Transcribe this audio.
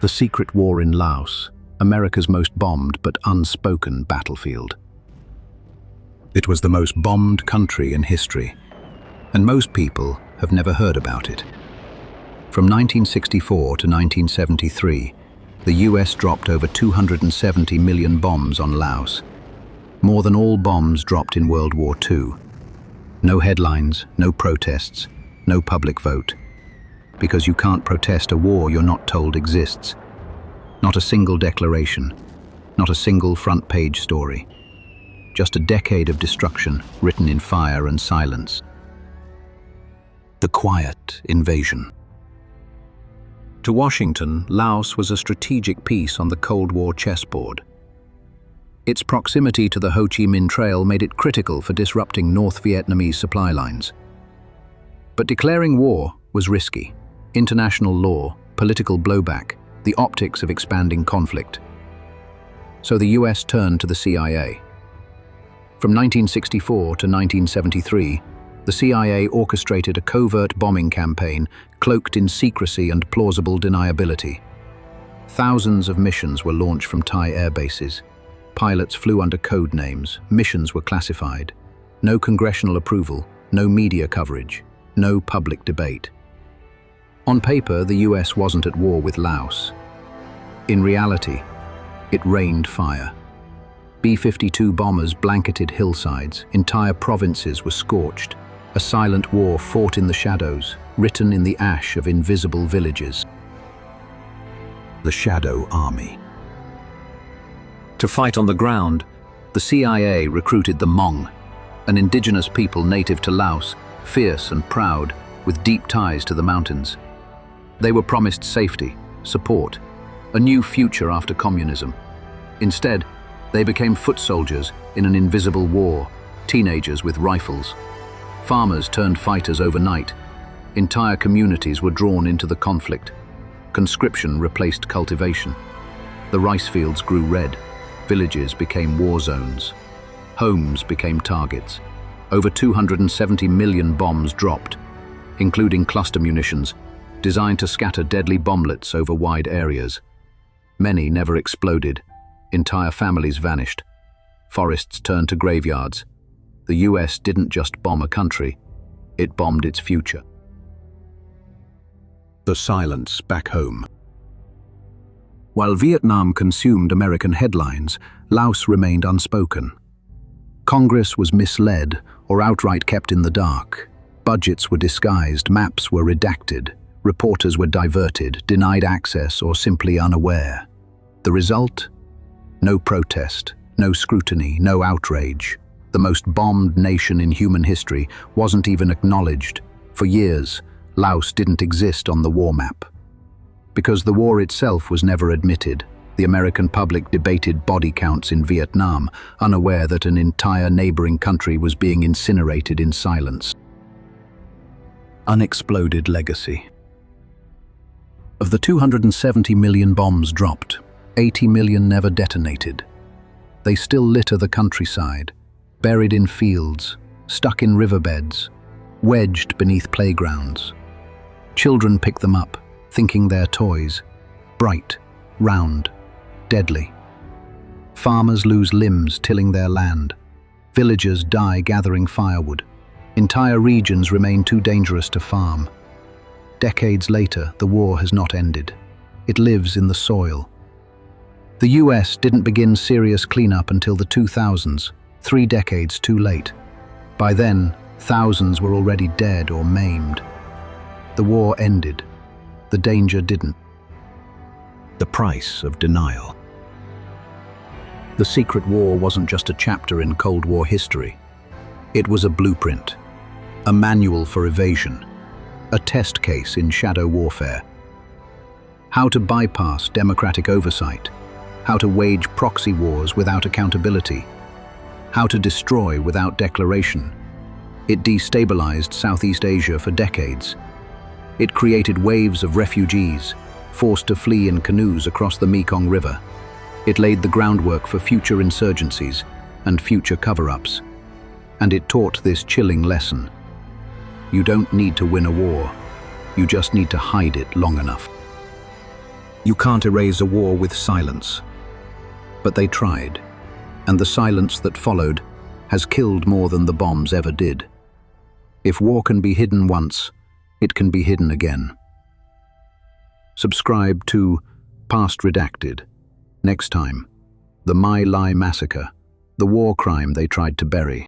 The secret war in Laos, America's most bombed but unspoken battlefield. It was the most bombed country in history, and most people have never heard about it. From 1964 to 1973, the US dropped over 270 million bombs on Laos, more than all bombs dropped in World War II. No headlines, no protests, no public vote. Because you can't protest a war you're not told exists. Not a single declaration, not a single front-page story. Just a decade of destruction written in fire and silence. The quiet invasion. To Washington, Laos was a strategic piece on the Cold War chessboard. Its proximity to the Ho Chi Minh Trail made it critical for disrupting North Vietnamese supply lines. But declaring war was risky. International law, political blowback, the optics of expanding conflict. So the US turned to the CIA. From 1964 to 1973, the CIA orchestrated a covert bombing campaign cloaked in secrecy and plausible deniability. Thousands of missions were launched from Thai air bases. Pilots flew under code names, missions were classified. No congressional approval, no media coverage, no public debate. On paper, the US wasn't at war with Laos. In reality, it rained fire. B-52 bombers blanketed hillsides, entire provinces were scorched. A silent war fought in the shadows, written in the ash of invisible villages. The Shadow Army. To fight on the ground, the CIA recruited the Hmong, an indigenous people native to Laos, fierce and proud, with deep ties to the mountains. They were promised safety, support, a new future after communism. Instead, they became foot soldiers in an invisible war, teenagers with rifles. Farmers turned fighters overnight. Entire communities were drawn into the conflict. Conscription replaced cultivation. The rice fields grew red. Villages became war zones. Homes became targets. Over 270 million bombs dropped, including cluster munitions, designed to scatter deadly bomblets over wide areas. Many never exploded. Entire families vanished. Forests turned to graveyards. The US didn't just bomb a country, it bombed its future. The silence back home. While Vietnam consumed American headlines, Laos remained unspoken. Congress was misled or outright kept in the dark. Budgets were disguised, maps were redacted, reporters were diverted, denied access, or simply unaware. The result? No protest, no scrutiny, no outrage. The most bombed nation in human history wasn't even acknowledged. For years, Laos didn't exist on the war map. Because the war itself was never admitted, the American public debated body counts in Vietnam, unaware that an entire neighboring country was being incinerated in silence. Unexploded legacy. Of the 270 million bombs dropped, 80 million never detonated. They still litter the countryside, buried in fields, stuck in riverbeds, wedged beneath playgrounds. Children pick them up, thinking they're toys, bright, round, deadly. Farmers lose limbs tilling their land. Villagers die gathering firewood. Entire regions remain too dangerous to farm. Decades later, the war has not ended. It lives in the soil. The US didn't begin serious cleanup until the 2000s, 3 decades too late. By then, thousands were already dead or maimed. The war ended. The danger didn't. The price of denial. The secret war wasn't just a chapter in Cold War history. It was a blueprint, a manual for evasion, a test case in shadow warfare. How to bypass democratic oversight, how to wage proxy wars without accountability, how to destroy without declaration. It destabilized Southeast Asia for decades. It created waves of refugees, forced to flee in canoes across the Mekong River. It laid the groundwork for future insurgencies and future cover-ups. And it taught this chilling lesson. You don't need to win a war. You just need to hide it long enough. You can't erase a war with silence. But they tried, and the silence that followed has killed more than the bombs ever did. If war can be hidden once, it can be hidden again. Subscribe to Past Redacted. Next time, the My Lai massacre, the war crime they tried to bury.